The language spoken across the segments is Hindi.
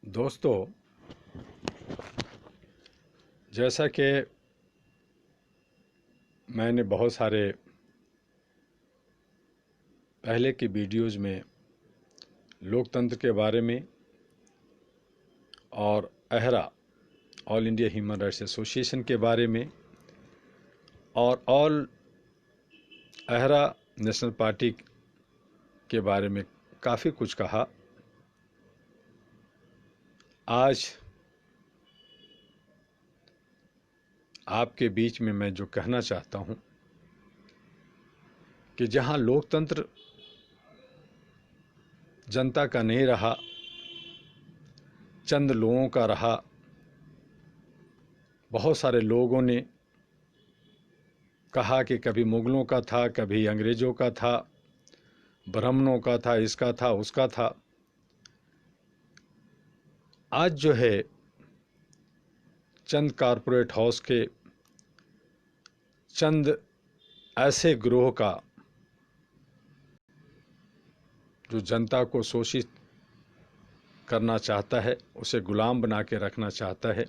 दोस्तों, जैसा कि मैंने बहुत सारे पहले के वीडियोज़ में लोकतंत्र के बारे में और AHRA all India human rights association के बारे में और ऑल अहरा नेशनल पार्टी के बारे में काफ़ी कुछ कहा। आज आपके बीच में मैं जो कहना चाहता हूं कि जहां लोकतंत्र जनता का नहीं रहा, चंद लोगों का रहा, बहुत सारे लोगों ने कहा कि कभी मुगलों का था, कभी अंग्रेज़ों का था, ब्राह्मणों का था, इसका था, उसका था। आज जो है चंद कॉरपोरेट हाउस के चंद ऐसे ग्रोह का जो जनता को शोषित करना चाहता है, उसे गुलाम बना के रखना चाहता है,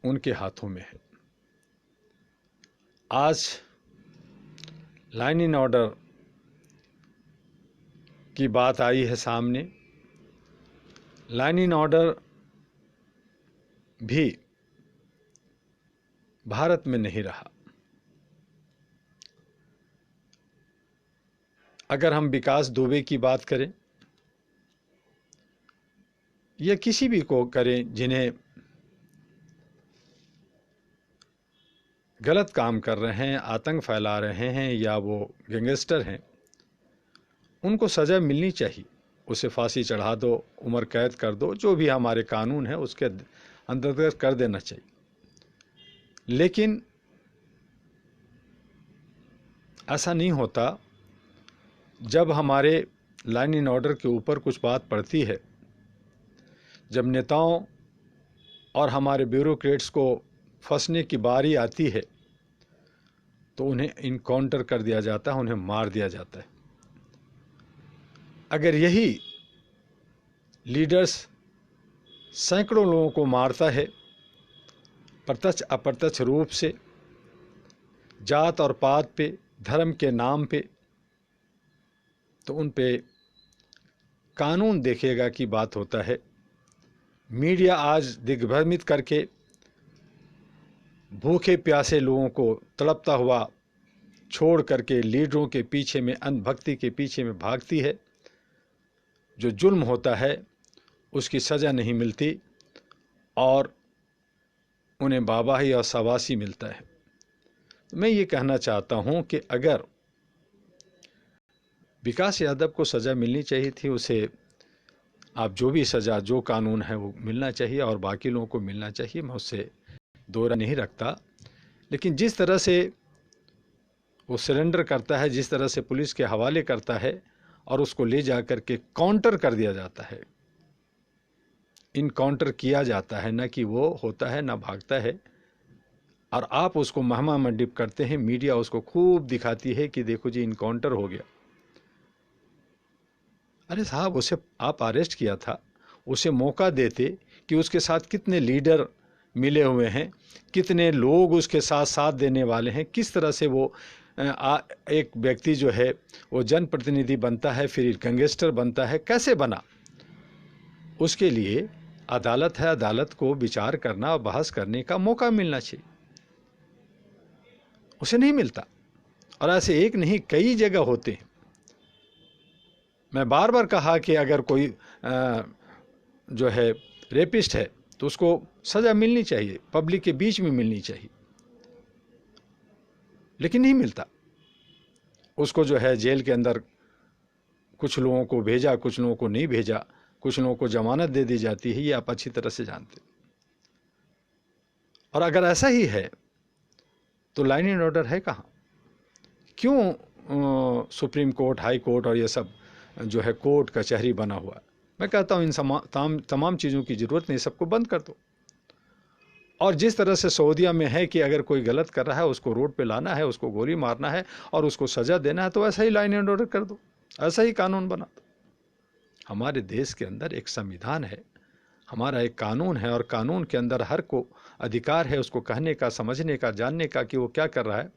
उनके हाथों में है। आज लाइन इन ऑर्डर की बात आई है सामने। लाइन इन ऑर्डर भी भारत में नहीं रहा। अगर हम विकास दुबे की बात करें या किसी भी को करें जिन्हें गलत काम कर रहे हैं, आतंक फैला रहे हैं या वो गैंगस्टर हैं, उनको सज़ा मिलनी चाहिए। उसे फांसी चढ़ा दो, उम्र कैद कर दो, जो भी हमारे कानून है उसके अंतर्गत कर देना चाहिए। लेकिन ऐसा नहीं होता। जब हमारे लाइन इन ऑर्डर के ऊपर कुछ बात पड़ती है, जब नेताओं और हमारे ब्यूरोक्रेट्स को फंसने की बारी आती है, तो उन्हें इनकाउंटर कर दिया जाता है, उन्हें मार दिया जाता है। अगर यही लीडर्स सैकड़ों लोगों को मारता है प्रत्यक्ष अप्रत्यक्ष रूप से, जात और पात पे, धर्म के नाम पे, तो उन पे कानून देखेगा की बात होता है। मीडिया आज दिग्भ्रमित करके भूखे प्यासे लोगों को तड़पता हुआ छोड़ करके लीडरों के पीछे में, अंधभक्ति के पीछे में भागती है। जो जुल्म होता है उसकी सज़ा नहीं मिलती और उन्हें वाहवाही और शाबाशी मिलता है। तो मैं ये कहना चाहता हूँ कि अगर विकास यादव को सज़ा मिलनी चाहिए थी, उसे आप जो भी सज़ा, जो कानून है वो मिलना चाहिए और बाकी लोगों को मिलना चाहिए। मैं उससे दो राय नहीं रखता। लेकिन जिस तरह से वो सरेंडर करता है, जिस तरह से पुलिस के हवाले करता है और उसको ले जा कर के काउंटर कर दिया जाता है, इनकाउंटर किया जाता है, न कि वो होता है, न भागता है, और आप उसको महमा मंडिप करते हैं। मीडिया उसको खूब दिखाती है कि देखो जी इनकाउंटर हो गया। अरे साहब, उसे आप अरेस्ट किया था, उसे मौका देते कि उसके साथ कितने लीडर मिले हुए हैं, कितने लोग उसके साथ साथ देने वाले हैं, किस तरह से वो एक व्यक्ति जो है वो जनप्रतिनिधि बनता है, फिर गैंगस्टर बनता है, कैसे बना। उसके लिए अदालत है, अदालत को विचार करना और बहस करने का मौका मिलना चाहिए। उसे नहीं मिलता, और ऐसे एक नहीं कई जगह होते हैं। मैं बार बार कहा कि अगर कोई जो है रेपिस्ट है तो उसको सज़ा मिलनी चाहिए, पब्लिक के बीच में मिलनी चाहिए, लेकिन नहीं मिलता। उसको जो है जेल के अंदर कुछ लोगों को भेजा, कुछ लोगों को नहीं भेजा, कुछ लोगों को जमानत दे दी जाती है, ये आप अच्छी तरह से जानते। और अगर ऐसा ही है तो लाइन इन ऑर्डर है कहाँ? क्यों सुप्रीम कोर्ट, हाई कोर्ट और ये सब जो है कोर्ट कचहरी बना हुआ है? मैं कहता हूँ इन तमाम चीज़ों की ज़रूरत नहीं, सबको बंद कर दो। और जिस तरह से सऊदीया में है कि अगर कोई गलत कर रहा है उसको रोड पे लाना है, उसको गोली मारना है और उसको सज़ा देना है, तो ऐसा ही लाइन एंड ऑर्डर कर दो, ऐसा ही कानून बना दो। हमारे देश के अंदर एक संविधान है, हमारा एक कानून है, और कानून के अंदर हर को अधिकार है उसको कहने का, समझने का, जानने का कि वो क्या कर रहा है।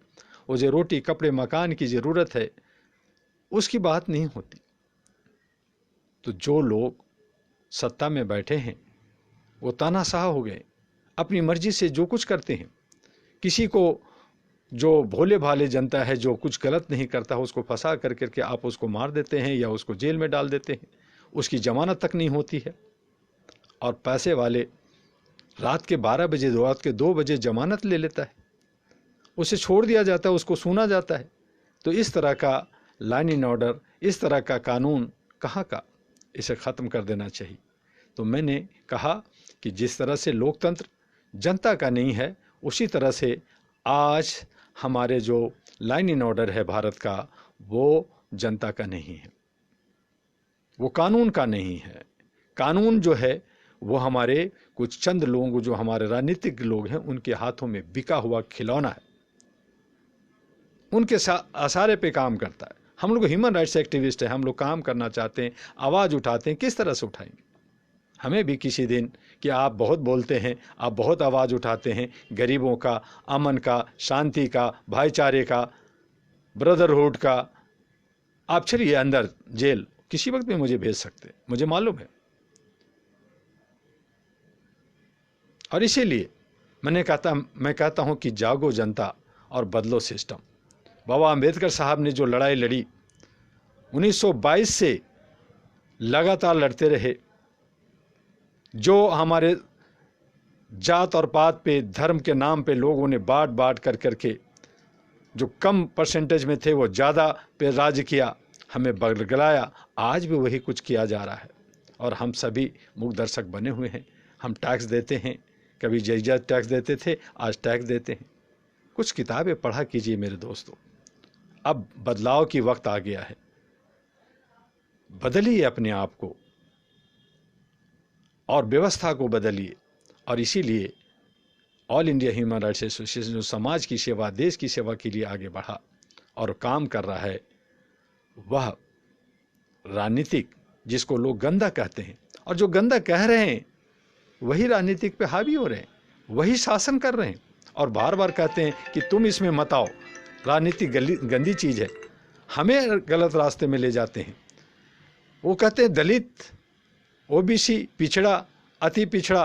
वो जो रोटी कपड़े मकान की ज़रूरत है उसकी बात नहीं होती। तो जो लोग सत्ता में बैठे हैं वो तानाशाह हो गए, अपनी मर्जी से जो कुछ करते हैं। किसी को, जो भोले भाले जनता है, जो कुछ गलत नहीं करता उसको फंसा कर करके आप उसको मार देते हैं या उसको जेल में डाल देते हैं, उसकी जमानत तक नहीं होती है। और पैसे वाले रात के 12 बजे, रात के 2 बजे जमानत ले लेता है, उसे छोड़ दिया जाता है, उसको सुना जाता है। तो इस तरह का लाइन एंड ऑर्डर, इस तरह का कानून कहाँ का, इसे ख़त्म कर देना चाहिए। तो मैंने कहा कि जिस तरह से लोकतंत्र जनता का नहीं है, उसी तरह से आज हमारे जो लाइन एंड ऑर्डर है भारत का, वो जनता का नहीं है, वो कानून का नहीं है। कानून जो है वो हमारे कुछ चंद लोग, जो हमारे राजनीतिक लोग हैं, उनके हाथों में बिका हुआ खिलौना है, उनके आसारे पे काम करता है। हम लोग ह्यूमन राइट्स एक्टिविस्ट है, हम लोग काम करना चाहते हैं, आवाज़ उठाते हैं, किस तरह से उठाएंगे? हमें भी किसी दिन कि आप बहुत बोलते हैं, आप बहुत आवाज़ उठाते हैं गरीबों का, अमन का, शांति का, भाईचारे का, ब्रदरहुड का, आप चलिए अंदर जेल किसी वक्त में मुझे भेज सकते, मुझे मालूम है। और इसीलिए मैं कहता हूं कि जागो जनता और बदलो सिस्टम। बाबा अंबेडकर साहब ने जो लड़ाई लड़ी 1922 से लगातार लड़ते रहे, जो हमारे जात और पात पे, धर्म के नाम पे लोगों ने बांट बांट कर करके, जो कम परसेंटेज में थे वो ज़्यादा पे राज किया, हमें बगलाया। आज भी वही कुछ किया जा रहा है और हम सभी मूक दर्शक बने हुए हैं। हम टैक्स देते हैं, कभी जायज़ टैक्स देते थे, आज टैक्स देते हैं। कुछ किताबें पढ़ा कीजिए मेरे दोस्तों, अब बदलाव की वक्त आ गया है। बदलिए अपने आप को और व्यवस्था को बदलिए। और इसीलिए all India human rights association जो समाज की सेवा, देश की सेवा के लिए आगे बढ़ा और काम कर रहा है, वह राजनीतिक, जिसको लोग गंदा कहते हैं, और जो गंदा कह रहे हैं वही राजनीतिक पे हावी हो रहे हैं, वही शासन कर रहे हैं और बार बार कहते हैं कि तुम इसमें मत आओ, राजनीति गंदी चीज़ है, हमें गलत रास्ते में ले जाते हैं। वो कहते हैं दलित, ओबीसी, पिछड़ा, अति पिछड़ा,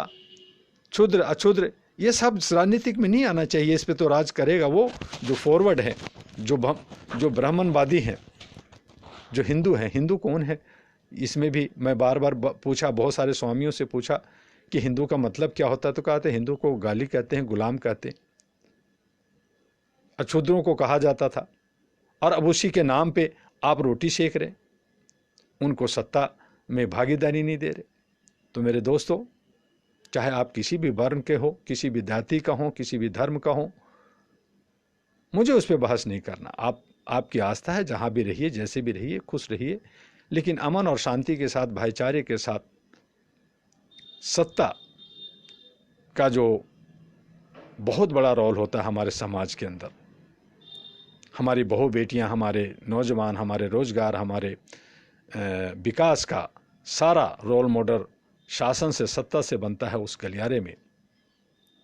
क्षुद्र, अक्षुद्र, ये सब राजनीतिक में नहीं आना चाहिए। इस पे तो राज करेगा वो जो फॉरवर्ड है, जो ब्राह्मणवादी हैं, जो हिंदू हैं। हिंदू कौन है? इसमें भी मैं बार बार पूछा, बहुत सारे स्वामियों से पूछा कि हिंदू का मतलब क्या होता है, तो कहते हैं हिंदू को गाली कहते हैं, गुलाम कहते हैं। अक्षुद्रों को कहा जाता था और अब उसी के नाम पे आप रोटी सेक रहे, उनको सत्ता में भागीदारी नहीं दे रहे। तो मेरे दोस्तों, चाहे आप किसी भी वर्ण के हो, किसी भी जाति का हो, किसी भी धर्म का हो, मुझे उस पर बहस नहीं करना। आपकी आस्था है, जहाँ भी रहिए, जैसे भी रहिए, खुश रहिए, लेकिन अमन और शांति के साथ, भाईचारे के साथ। सत्ता का जो बहुत बड़ा रोल होता है हमारे समाज के अंदर, हमारी बहू बेटियां, हमारे नौजवान, हमारे रोजगार, हमारे विकास का सारा रोल मॉडल शासन से, सत्ता से बनता है। उस गलियारे में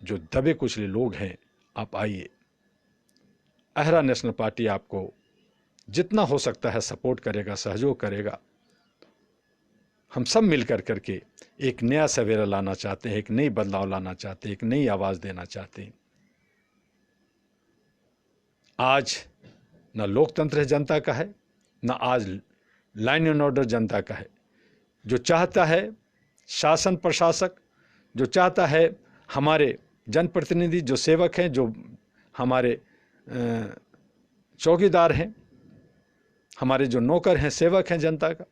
जो दबे कुचले लोग हैं, आप आइए। अहरा नेशनल पार्टी आपको जितना हो सकता है सपोर्ट करेगा, सहयोग करेगा। हम सब मिलकर करके एक नया सवेरा लाना चाहते हैं, एक नई बदलाव लाना चाहते हैं, एक नई आवाज़ देना चाहते हैं। आज न लोकतंत्र जनता का है, न आज लाइन एंड ऑर्डर जनता का है। जो चाहता है शासन प्रशासक, जो चाहता है हमारे जनप्रतिनिधि, जो सेवक हैं, जो हमारे चौकीदार हैं, हमारे जो नौकर हैं, सेवक हैं जनता का,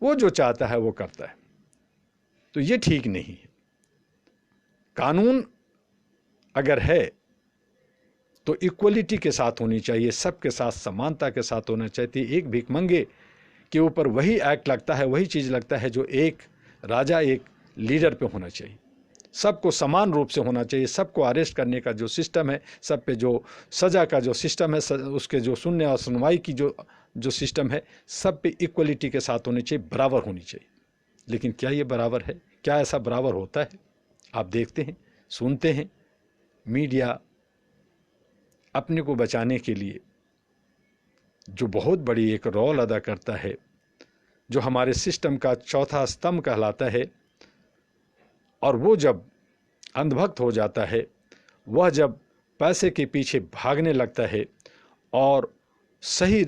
वो जो चाहता है वो करता है। तो ये ठीक नहीं है। कानून अगर है तो इक्वलिटी के साथ होनी चाहिए, सबके साथ समानता के साथ होना चाहिए। एक भिखमंगे के ऊपर वही एक्ट लगता है, वही चीज़ लगता है जो एक राजा, एक लीडर पे होना चाहिए। सबको समान रूप से होना चाहिए। सबको अरेस्ट करने का जो सिस्टम है, सब पे जो सज़ा का जो सिस्टम है, उसके जो सुनने और सुनवाई की जो जो सिस्टम है सब पे इक्वलिटी के साथ होनी चाहिए, बराबर होनी चाहिए। लेकिन क्या ये बराबर है? क्या ऐसा बराबर होता है? आप देखते हैं, सुनते हैं, मीडिया अपने को बचाने के लिए जो बहुत बड़ी एक रोल अदा करता है, जो हमारे सिस्टम का चौथा स्तंभ कहलाता है, और वो जब अंधभक्त हो जाता है, वह जब पैसे के पीछे भागने लगता है और सही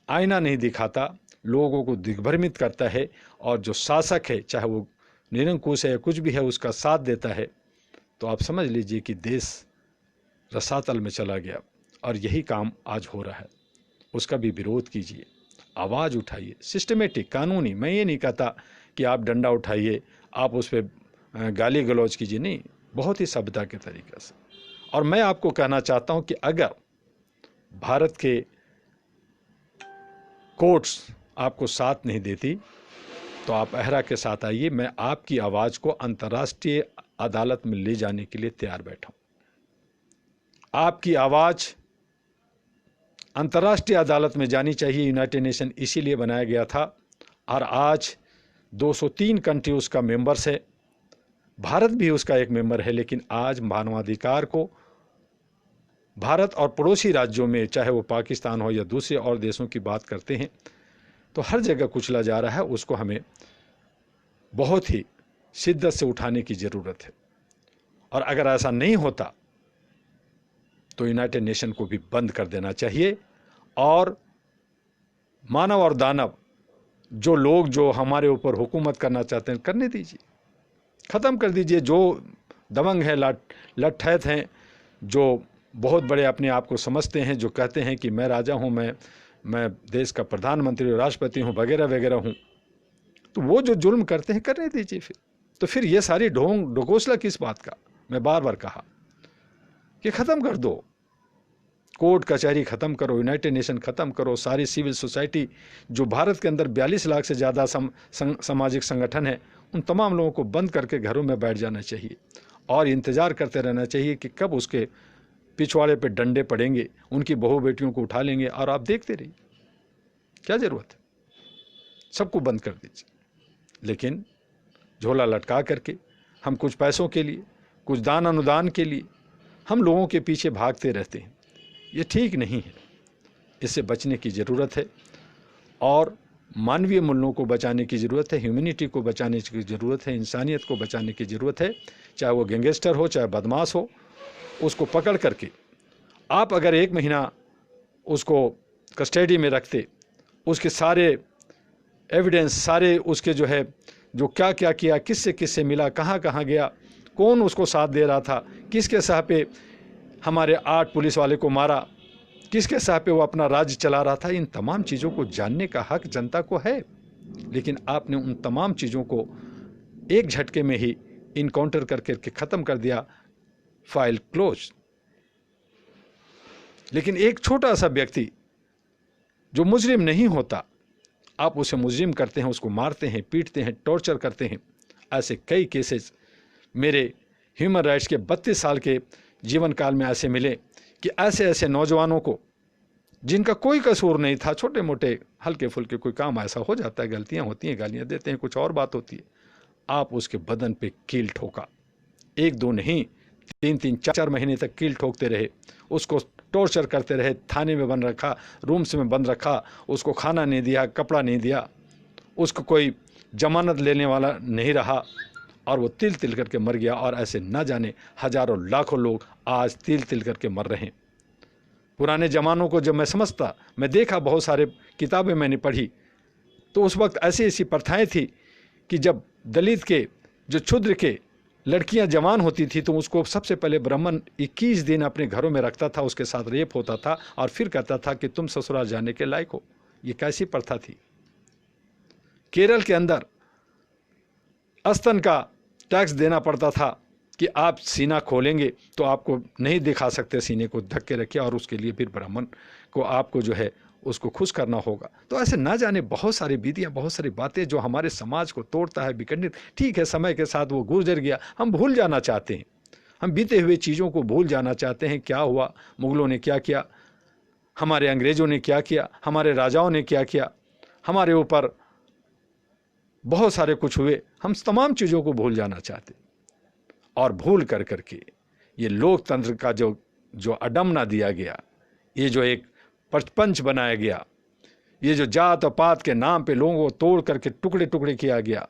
आईना नहीं दिखाता, लोगों को दिग्भ्रमित करता है, और जो शासक है चाहे वो निरंकुश है या कुछ भी है उसका साथ देता है, तो आप समझ लीजिए कि देश रसातल में चला गया। और यही काम आज हो रहा है। उसका भी विरोध कीजिए, आवाज़ उठाइए, सिस्टमेटिक, कानूनी। मैं ये नहीं कहता कि आप डंडा उठाइए, आप उस पर गाली गलौज कीजिए, नहीं, बहुत ही सभ्यता के तरीके से। और मैं आपको कहना चाहता हूं कि अगर भारत के कोर्ट्स आपको साथ नहीं देती तो आप अहरा के साथ आइए, मैं आपकी आवाज़ को अंतर्राष्ट्रीय अदालत में ले जाने के लिए तैयार बैठा हूं। आपकी आवाज़ अंतर्राष्ट्रीय अदालत में जानी चाहिए। यूनाइटेड नेशन इसीलिए बनाया गया था, और आज 203 कंट्री उसका मेंबर्स है, भारत भी उसका एक मेंबर है। लेकिन आज मानवाधिकार को भारत और पड़ोसी राज्यों में, चाहे वो पाकिस्तान हो या दूसरे और देशों की बात करते हैं, तो हर जगह कुचला जा रहा है। उसको हमें बहुत ही शिद्दत से उठाने की ज़रूरत है। और अगर ऐसा नहीं होता तो यूनाइटेड नेशन को भी बंद कर देना चाहिए, और मानव और दानव जो लोग जो हमारे ऊपर हुकूमत करना चाहते हैं करने दीजिए, ख़त्म कर दीजिए। जो दबंग हैं, लट्ठैत हैं, जो बहुत बड़े अपने आप को समझते हैं, जो कहते हैं कि मैं राजा हूँ, मैं देश का प्रधानमंत्री राष्ट्रपति हूँ, वगैरह वगैरह हूँ, तो वो जो जुल्म करते हैं करने दीजिए। तो फिर ये सारी ढोंग ढकोसला किस बात का? मैं बार बार कहा कि ख़त्म कर दो, कोर्ट कचहरी ख़त्म करो, यूनाइटेड नेशन ख़त्म करो, सारी सिविल सोसाइटी जो भारत के अंदर 42 लाख से ज़्यादा सामाजिक संगठन है, उन तमाम लोगों को बंद करके घरों में बैठ जाना चाहिए और इंतज़ार करते रहना चाहिए कि कब उसके पिछवाड़े पे डंडे पड़ेंगे, उनकी बहू बेटियों को उठा लेंगे, और आप देखते रहिए। क्या ज़रूरत है? सबको बंद कर दीजिए। लेकिन झोला लटका करके हम कुछ पैसों के लिए, कुछ दान अनुदान के लिए हम लोगों के पीछे भागते रहते हैं। ये ठीक नहीं है, इससे बचने की ज़रूरत है, और मानवीय मूल्यों को बचाने की ज़रूरत है, ह्यूमैनिटी को बचाने की ज़रूरत है, इंसानियत को बचाने की ज़रूरत है। चाहे वो गैंगस्टर हो, चाहे बदमाश हो, उसको पकड़ करके आप अगर 1 महीना उसको कस्टडी में रखते, उसके सारे एविडेंस, सारे उसके जो क्या क्या किया, किससे किससे मिला, कहाँ कहाँ गया, कौन उसको साथ दे रहा था, किसके सह पे हमारे 8 पुलिस वाले को मारा, किसके सह पे वो अपना राज्य चला रहा था, इन तमाम चीज़ों को जानने का हक जनता को है। लेकिन आपने उन तमाम चीज़ों को एक झटके में ही इनकाउंटर करके ख़त्म कर दिया, फाइल क्लोज। लेकिन एक छोटा सा व्यक्ति जो मुजरिम नहीं होता, आप उसे मुजरिम करते हैं, उसको मारते हैं, पीटते हैं, टॉर्चर करते हैं। ऐसे कई केसेस मेरे ह्यूमन राइट्स के 32 साल के जीवन काल में ऐसे मिले कि ऐसे नौजवानों को जिनका कोई कसूर नहीं था, छोटे मोटे हल्के फुल्के कोई काम ऐसा हो जाता है, गलतियां होती हैं, गालियां देते हैं, कुछ और बात होती है, आप उसके बदन पे कील ठोका, 1-2 नहीं, 3-3, 4-4 महीने तक कील ठोकते रहे, उसको टॉर्चर करते रहे, थाने में बंद रखा, रूम्स में बंद रखा, उसको खाना नहीं दिया, कपड़ा नहीं दिया, उसको कोई जमानत लेने वाला नहीं रहा, और वो तिल तिल करके मर गया। और ऐसे न जाने हजारों लाखों लोग आज तिल तिल करके मर रहे हैं। पुराने ज़मानों को जब मैं समझता, मैं देखा, बहुत सारे किताबें मैंने पढ़ी, तो उस वक्त ऐसी ऐसी प्रथाएं थी कि जब दलित के, जो क्षुद्र के लड़कियां जवान होती थी, तो उसको सबसे पहले ब्राह्मण 21 दिन अपने घरों में रखता था, उसके साथ रेप होता था, और फिर कहता था कि तुम ससुराल जाने के लायक हो। ये कैसी प्रथा थी? केरल के अंदर स्तन का टैक्स देना पड़ता था कि आप सीना खोलेंगे तो आपको नहीं दिखा सकते, सीने को ढक के रखिए, और उसके लिए फिर ब्राह्मण को आपको उसको खुश करना होगा। तो ऐसे ना जाने बहुत सारी विधियाँ, बहुत सारी बातें जो हमारे समाज को तोड़ता है, विखंडित। ठीक है, समय के साथ वो गुजर गया, हम भूल जाना चाहते हैं, हम बीते हुए चीज़ों को भूल जाना चाहते हैं, क्या हुआ, मुगलों ने क्या किया। हमारे अंग्रेजों ने क्या किया, हमारे राजाओं ने क्या किया, हमारे ऊपर बहुत सारे कुछ हुए। हम तमाम चीज़ों को भूल जाना चाहते और भूल कर करके ये लोकतंत्र का जो अडमना दिया गया, ये जो एक प्रपंच बनाया गया, ये जो जात और पात के नाम पे लोगों को तोड़ करके टुकड़े टुकड़े किया गया,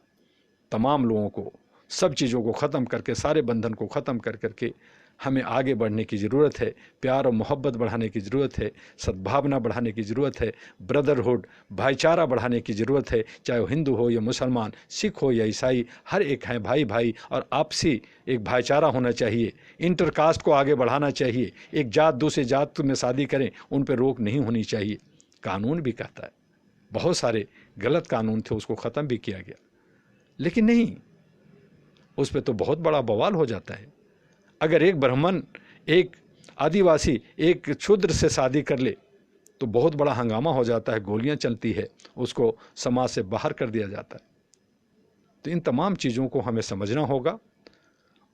तमाम लोगों को, सब चीज़ों को ख़त्म करके, सारे बंधन को ख़त्म कर करके हमें आगे बढ़ने की ज़रूरत है। प्यार और मोहब्बत बढ़ाने की ज़रूरत है, सद्भावना बढ़ाने की ज़रूरत है, ब्रदरहुड, भाईचारा बढ़ाने की ज़रूरत है। चाहे वो हिंदू हो या मुसलमान, सिख हो या ईसाई, हर एक हैं भाई भाई, और आपसी एक भाईचारा होना चाहिए। इंटरकास्ट को आगे बढ़ाना चाहिए। एक जात दूसरी जात में शादी करें, उन पर रोक नहीं होनी चाहिए। कानून भी कहता है, बहुत सारे गलत कानून थे, उसको ख़त्म भी किया गया, लेकिन नहीं, उस पर तो बहुत बड़ा बवाल हो जाता है। अगर एक ब्राह्मण, एक आदिवासी, एक शूद्र से शादी कर ले तो बहुत बड़ा हंगामा हो जाता है, गोलियां चलती है, उसको समाज से बाहर कर दिया जाता है। तो इन तमाम चीज़ों को हमें समझना होगा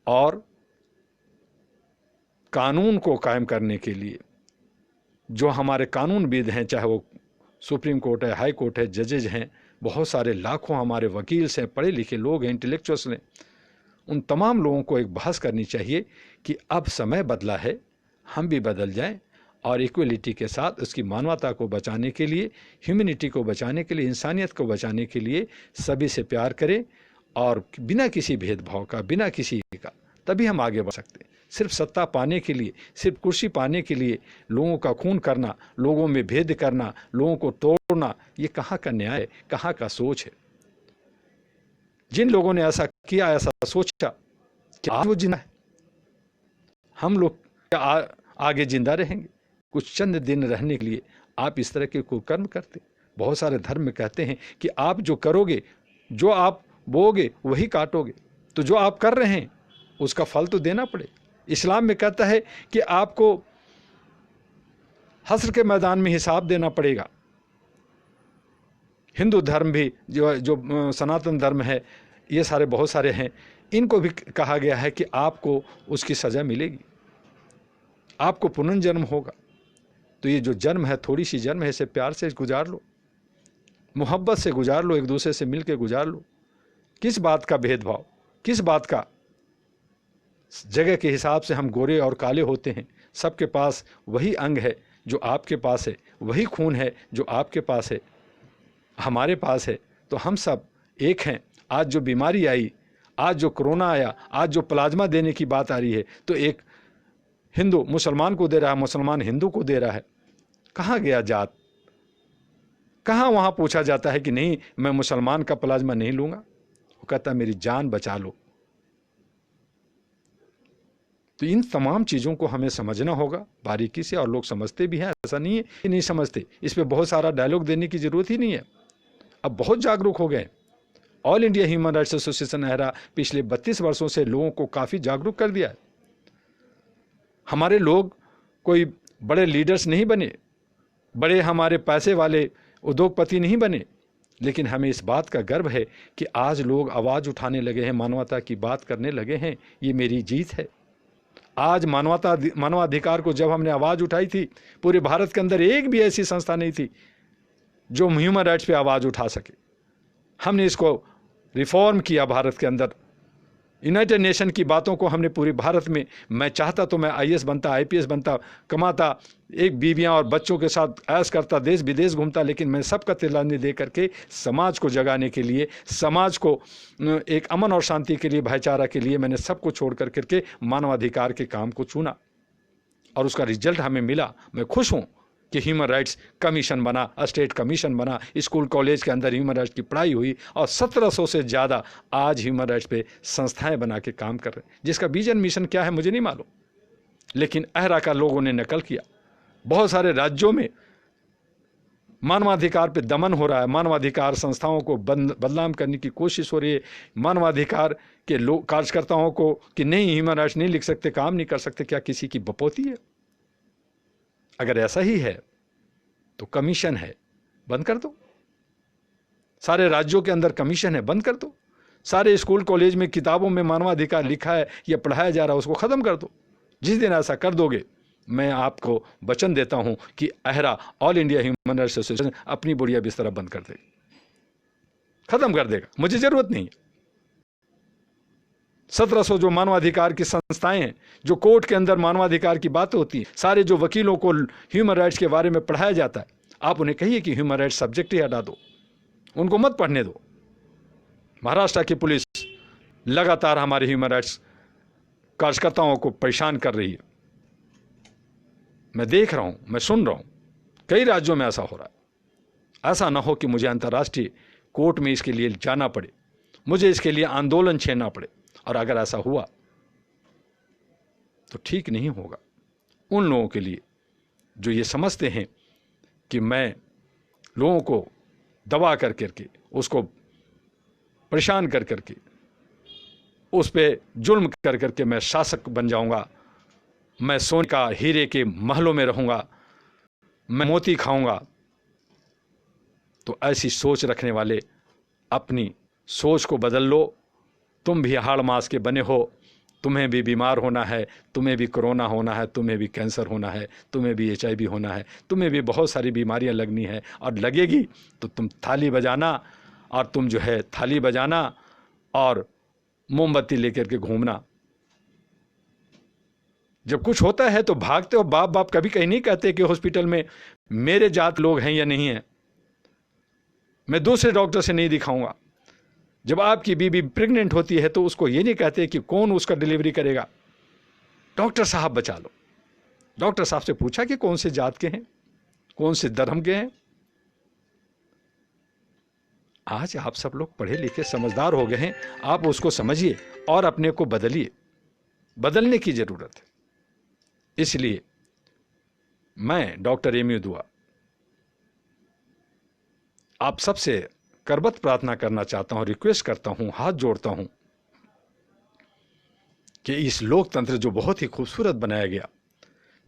और कानून को कायम करने के लिए जो हमारे कानूनविद हैं, चाहे वो सुप्रीम कोर्ट है, हाई कोर्ट है, जजेज हैं, बहुत सारे लाखों हमारे वकील हैं, पढ़े लिखे लोग हैं, इंटेलेक्चुअल्स हैं, उन तमाम लोगों को एक बहस करनी चाहिए कि अब समय बदला है, हम भी बदल जाएं और इक्वलिटी के साथ उसकी मानवता को बचाने के लिए, ह्यूमैनिटी को बचाने के लिए, इंसानियत को बचाने के लिए सभी से प्यार करें और बिना किसी भेदभाव का, बिना किसी का, तभी हम आगे बढ़ सकते हैं। सिर्फ सत्ता पाने के लिए, सिर्फ कुर्सी पाने के लिए लोगों का खून करना, लोगों में भेद करना, लोगों को तोड़ना, ये कहाँ का न्याय है, कहाँ का सोच है? जिन लोगों ने ऐसा किया, ऐसा सोचा, कि आज वो जिंदा है, हम लोग क्या आगे जिंदा रहेंगे? कुछ चंद दिन रहने के लिए आप इस तरह के कुकर्म करते। बहुत सारे धर्म कहते हैं कि आप जो करोगे, जो आप बोओगे वही काटोगे, तो जो आप कर रहे हैं उसका फल तो देना पड़े। इस्लाम में कहता है कि आपको हश्र के मैदान में हिसाब देना पड़ेगा। हिंदू धर्म भी, जो सनातन धर्म है, ये सारे बहुत सारे हैं, इनको भी कहा गया है कि आपको उसकी सज़ा मिलेगी, आपको पुनर्जन्म होगा। तो ये जो जन्म है, थोड़ी सी जन्म है, इसे प्यार से गुजार लो, मोहब्बत से गुजार लो, एक दूसरे से मिल के गुजार लो। किस बात का भेदभाव, किस बात का? जगह के हिसाब से हम गोरे और काले होते हैं, सबके पास वही अंग है जो आपके पास है, वही खून है जो आपके पास है, हमारे पास है, तो हम सब एक हैं। आज जो बीमारी आई, आज जो कोरोना आया, आज जो प्लाज्मा देने की बात आ रही है, तो एक हिंदू मुसलमान को दे रहा है, मुसलमान हिंदू को दे रहा है। कहाँ गया जात? कहाँ वहाँ पूछा जाता है कि नहीं, मैं मुसलमान का प्लाज्मा नहीं लूँगा? वो कहता है मेरी जान बचा लो। तो इन तमाम चीज़ों को हमें समझना होगा बारीकी से, और लोग समझते भी हैं, ऐसा नहीं है कि नहीं समझते। इस पर बहुत सारा डायलॉग देने की ज़रूरत ही नहीं है। अब बहुत जागरूक हो गए। All India human rights association AHRA पिछले 32 वर्षों से लोगों को काफ़ी जागरूक कर दिया है। हमारे लोग कोई बड़े लीडर्स नहीं बने, बड़े हमारे पैसे वाले उद्योगपति नहीं बने, लेकिन हमें इस बात का गर्व है कि आज लोग आवाज़ उठाने लगे हैं, मानवता की बात करने लगे हैं। ये मेरी जीत है। आज मानवाधिकार को जब हमने आवाज़ उठाई थी, पूरे भारत के अंदर एक भी ऐसी संस्था नहीं थी जो ह्यूमन राइट्स पे आवाज़ उठा सके। हमने इसको रिफॉर्म किया भारत के अंदर। यूनाइटेड नेशन की बातों को हमने पूरे भारत में, मैं चाहता तो मैं IAS बनता, IPS बनता, कमाता, एक बीवियां और बच्चों के साथ ऐश करता, देश विदेश घूमता, लेकिन मैं सबका तिलानी दे करके समाज को जगाने के लिए, समाज को एक अमन और शांति के लिए, भाईचारा के लिए, मैंने सबको छोड़ कर करके मानवाधिकार के काम को चुना और उसका रिजल्ट हमें मिला। मैं खुश हूँ कि ह्यूमन राइट्स कमीशन बना, स्टेट कमीशन बना, स्कूल कॉलेज के अंदर ह्यूमन राइट्स की पढ़ाई हुई और 1700 से ज़्यादा आज ह्यूमन राइट्स पे संस्थाएं बना के काम कर रहे हैं। जिसका विजन मिशन क्या है मुझे नहीं मालूम, लेकिन अहरा का लोगों ने नकल किया। बहुत सारे राज्यों में मानवाधिकार पे दमन हो रहा है, मानवाधिकार संस्थाओं को बदनाम करने की कोशिश हो रही है, मानवाधिकार के लोग कार्यकर्ताओं को कि नहीं ह्यूमन राइट्स नहीं लिख सकते, काम नहीं कर सकते। क्या किसी की बपोती है? अगर ऐसा ही है तो कमीशन है, बंद कर दो। सारे राज्यों के अंदर कमीशन है, बंद कर दो। सारे स्कूल कॉलेज में किताबों में मानवाधिकार लिखा है या पढ़ाया जा रहा है, उसको ख़त्म कर दो। जिस दिन ऐसा कर दोगे मैं आपको वचन देता हूं कि AHRA all India human rights association अपनी बुढ़िया बिस्तरा बंद कर देगा, खत्म कर देगा। मुझे जरूरत नहीं है। 1700 जो मानवाधिकार की संस्थाएं हैं, जो कोर्ट के अंदर मानवाधिकार की बात होती है, सारे जो वकीलों को ह्यूमन राइट्स के बारे में पढ़ाया जाता है, आप उन्हें कहिए कि ह्यूमन राइट्स सब्जेक्ट ही हटा दो, उनको मत पढ़ने दो। महाराष्ट्र की पुलिस लगातार हमारे ह्यूमन राइट्स कार्यकर्ताओं को परेशान कर रही है। मैं देख रहा हूं, मैं सुन रहा हूं, कई राज्यों में ऐसा हो रहा है। ऐसा ना हो कि मुझे अंतर्राष्ट्रीय कोर्ट में इसके लिए जाना पड़े, मुझे इसके लिए आंदोलन छेड़ना पड़े। और अगर ऐसा हुआ तो ठीक नहीं होगा उन लोगों के लिए जो ये समझते हैं कि मैं लोगों को दबा कर करके, उसको परेशान कर करके, उस पर जुल्म कर करके मैं शासक बन जाऊंगा, मैं सोने का हीरे के महलों में रहूंगा, मैं मोती खाऊंगा। तो ऐसी सोच रखने वाले अपनी सोच को बदल लो। तुम भी हाड़ मास के बने हो, तुम्हें भी बीमार होना है, तुम्हें भी कोरोना होना है, तुम्हें भी कैंसर होना है, तुम्हें भी HIV होना है, तुम्हें भी बहुत सारी बीमारियां लगनी है। और लगेगी तो तुम थाली बजाना, और तुम जो है थाली बजाना और मोमबत्ती लेकर के घूमना। जब कुछ होता है तो भागते हो। बाप बाप कभी कहीं नहीं कहते कि हॉस्पिटल में मेरे जात लोग हैं या नहीं हैं, मैं दूसरे डॉक्टर से नहीं दिखाऊंगा। जब आपकी बीबी प्रेग्नेंट होती है तो उसको ये नहीं कहते कि कौन उसका डिलीवरी करेगा, डॉक्टर साहब बचा लो। डॉक्टर साहब से पूछा कि कौन से जात के हैं, कौन से धर्म के हैं। आज आप सब लोग पढ़े लिखे समझदार हो गए हैं, आप उसको समझिए और अपने को बदलिए। बदलने की जरूरत है। इसलिए मैं डॉक्टर एमयू दुआ आप सबसे करबत प्रार्थना करना चाहता हूं, रिक्वेस्ट करता हूं, हाथ जोड़ता हूं कि इस लोकतंत्र जो बहुत ही खूबसूरत बनाया गया,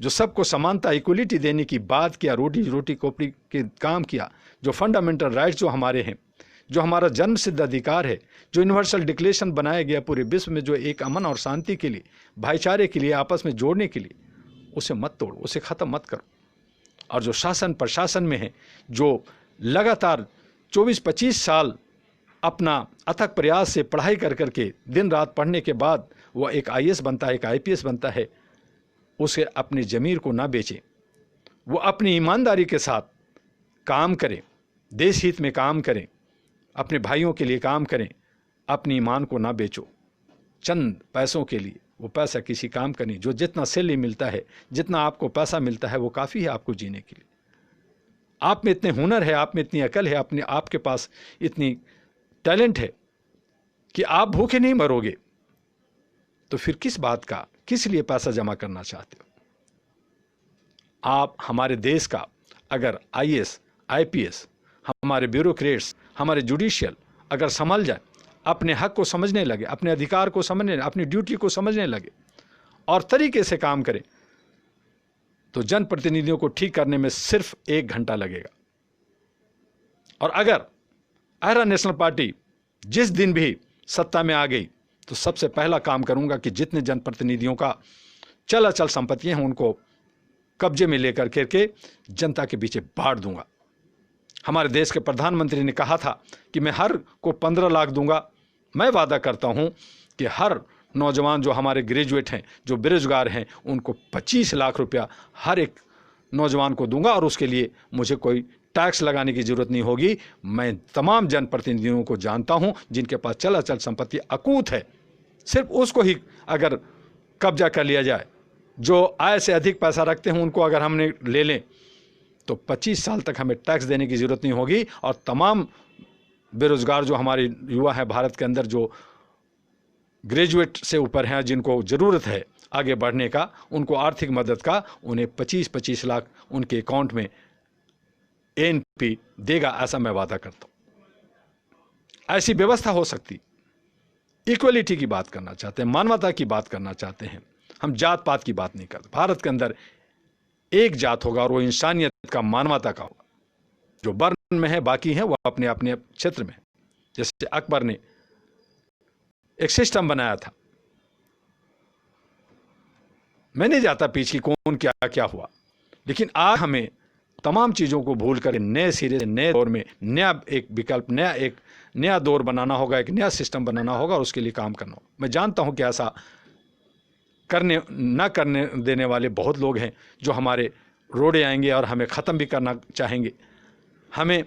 जो सबको समानता इक्वलिटी देने की बात किया, रोटी रोटी कपड़ी के काम किया, जो फंडामेंटल राइट्स जो हमारे हैं, जो हमारा जन्म सिद्ध अधिकार है, जो यूनिवर्सल डिक्लेरेशन बनाया गया पूरे विश्व में, जो एक अमन और शांति के लिए, भाईचारे के लिए, आपस में जोड़ने के लिए, उसे मत तोड़ो, उसे ख़त्म मत करो। और जो शासन प्रशासन में है, जो लगातार 24-25 साल अपना अथक प्रयास से पढ़ाई कर करके दिन रात पढ़ने के बाद वह एक IAS बनता है, एक IPS बनता है, उसे अपनी ज़मीर को ना बेचें, वो अपनी ईमानदारी के साथ काम करें, देश हित में काम करें, अपने भाइयों के लिए काम करें, अपनी ईमान को ना बेचो चंद पैसों के लिए। वो पैसा किसी काम का नहीं। जो जितना सैलरी मिलता है, जितना आपको पैसा मिलता है, वो काफ़ी है आपको जीने के लिए। आप में इतने हुनर है, आप में इतनी अकल है, अपने आपके पास इतनी टैलेंट है कि आप भूखे नहीं मरोगे। तो फिर किस बात का, किस लिए पैसा जमा करना चाहते हो? आप हमारे देश का अगर IAS IPS, हमारे ब्यूरोक्रेट्स, हमारे जुडिशियल अगर संभल जाए, अपने हक को समझने लगे, अपने अधिकार को समझने, अपनी ड्यूटी को समझने लगे और तरीके से काम करें, तो जनप्रतिनिधियों को ठीक करने में सिर्फ 1 घंटा लगेगा। और अगर अहरा नेशनल पार्टी जिस दिन भी सत्ता में आ गई, तो सबसे पहला काम करूंगा कि जितने जनप्रतिनिधियों का चल अचल संपत्तियां हैं, उनको कब्जे में लेकर के जनता के पीछे बांट दूंगा। हमारे देश के प्रधानमंत्री ने कहा था कि मैं हर को 15 लाख दूंगा। मैं वादा करता हूं कि हर नौजवान जो हमारे ग्रेजुएट हैं, जो बेरोजगार हैं, उनको 25 लाख रुपया हर एक नौजवान को दूंगा। और उसके लिए मुझे कोई टैक्स लगाने की जरूरत नहीं होगी। मैं तमाम जनप्रतिनिधियों को जानता हूं जिनके पास चल अचल संपत्ति अकूत है, सिर्फ उसको ही अगर कब्जा कर लिया जाए, जो आय से अधिक पैसा रखते हैं उनको अगर हमने ले लें, तो 25 साल तक हमें टैक्स देने की जरूरत नहीं होगी। और तमाम बेरोजगार जो हमारे युवा हैं भारत के अंदर, जो ग्रेजुएट से ऊपर हैं, जिनको ज़रूरत है आगे बढ़ने का, उनको आर्थिक मदद का, उन्हें 25-25 लाख उनके अकाउंट में ANP देगा, ऐसा मैं वादा करता हूं। ऐसी व्यवस्था हो सकती। इक्वलिटी की बात करना चाहते हैं, मानवता की बात करना चाहते हैं, हम जात पात की बात नहीं करते। भारत के अंदर एक जात होगा और वो इंसानियत का, मानवता का होगा। जो वर्ण में है, बाकी है वो अपने अपने क्षेत्र में है। जैसे अकबर ने एक सिस्टम बनाया था, मैं नहीं जाता पीछे कौन क्या क्या हुआ, लेकिन आज हमें तमाम चीज़ों को भूल कर नए सिरे से नए दौर में नया एक विकल्प, एक नया दौर बनाना होगा, एक नया सिस्टम बनाना होगा और उसके लिए काम करना होगा। मैं जानता हूं कि ऐसा न करने देने वाले बहुत लोग हैं जो हमारे रोड़े आएंगे और हमें ख़त्म भी करना चाहेंगे, हमें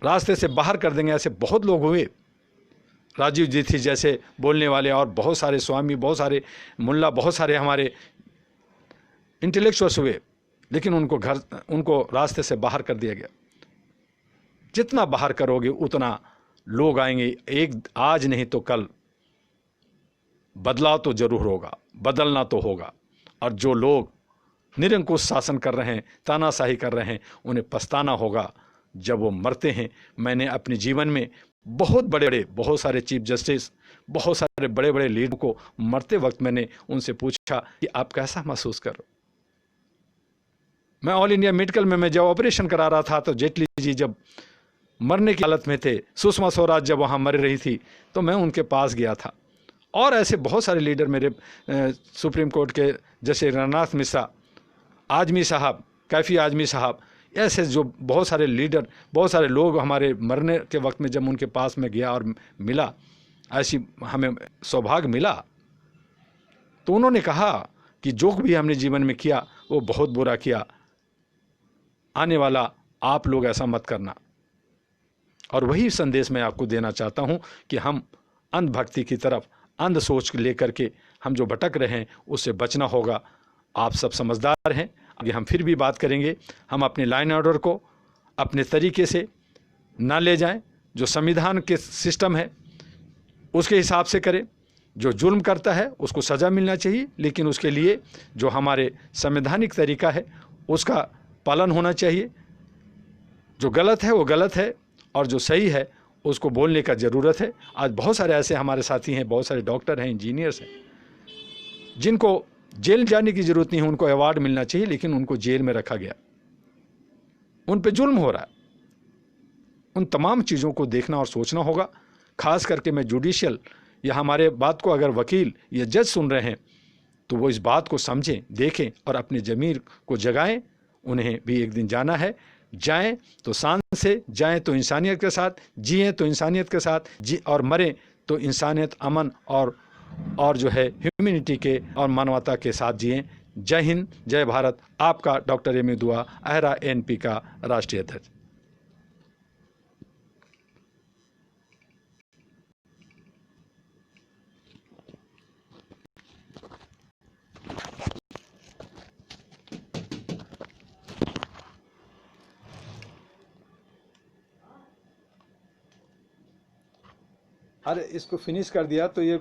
रास्ते से बाहर कर देंगे। ऐसे बहुत लोग हुए, राजीव जी थी जैसे बोलने वाले, और बहुत सारे स्वामी, बहुत सारे मुल्ला, बहुत सारे हमारे इंटेलेक्चुअल्स हुए, लेकिन उनको रास्ते से बाहर कर दिया गया। जितना बाहर करोगे उतना लोग आएंगे, एक आज नहीं तो कल बदलाव तो जरूर होगा, बदलना तो होगा। और जो लोग निरंकुश शासन कर रहे हैं, तानाशाही कर रहे हैं, उन्हें पछताना होगा जब वो मरते हैं। मैंने अपने जीवन में बहुत सारे चीफ जस्टिस, बहुत सारे बड़े बड़े लीडर को मरते वक्त मैंने उनसे पूछा कि आप कैसा महसूस कर रहे हो। मैं ऑल इंडिया मेडिकल में मैं जब ऑपरेशन करा रहा था तो जेटली जी जब मरने की हालत में थे, सुषमा स्वराज जब वहाँ मर रही थी, तो मैं उनके पास गया था। और ऐसे बहुत सारे लीडर मेरे सुप्रीम कोर्ट के जैसे रघुनाथ मिश्रा, आजमी साहब, कैफी आजमी साहब, ऐसे जो बहुत सारे लीडर, बहुत सारे लोग हमारे मरने के वक्त में जब उनके पास में गया और मिला, ऐसी हमें सौभाग्य मिला, तो उन्होंने कहा कि जो भी हमने जीवन में किया वो बहुत बुरा किया, आने वाला आप लोग ऐसा मत करना। और वही संदेश मैं आपको देना चाहता हूं कि हम अंधभक्ति की तरफ, अंध सोच लेकर के हम जो भटक रहे हैं उससे बचना होगा। आप सब समझदार हैं, आगे हम फिर भी बात करेंगे। हम अपने लाइन ऑर्डर को अपने तरीके से ना ले जाएं, जो संविधान के सिस्टम है उसके हिसाब से करें। जो जुल्म करता है उसको सज़ा मिलना चाहिए, लेकिन उसके लिए जो हमारे संवैधानिक तरीका है उसका पालन होना चाहिए। जो गलत है वो गलत है और जो सही है उसको बोलने का ज़रूरत है। आज बहुत सारे ऐसे हमारे साथी हैं, बहुत सारे डॉक्टर हैं, इंजीनियर्स हैं, जिनको जेल जाने की ज़रूरत नहीं है, उनको अवार्ड मिलना चाहिए, लेकिन उनको जेल में रखा गया, उन पे जुल्म हो रहा है। उन तमाम चीज़ों को देखना और सोचना होगा। खास करके मैं जुडिशियल या हमारे बात को अगर वकील या जज सुन रहे हैं तो वो इस बात को समझें, देखें और अपने ज़मीर को जगाएं। उन्हें भी एक दिन जाना है, जाएं तो शान से, जाएं तो इंसानियत के साथ, जिएं तो इंसानियत के साथ जी, और मरें तो इंसानियत, अमन और जो है ह्यूमैनिटी के और मानवता के साथ जिएं। जय हिंद, जय भारत। आपका डॉक्टर एम ए दुआ, अहरा एनपी का राष्ट्रीय अध्यक्ष। अरे इसको फिनिश कर दिया तो ये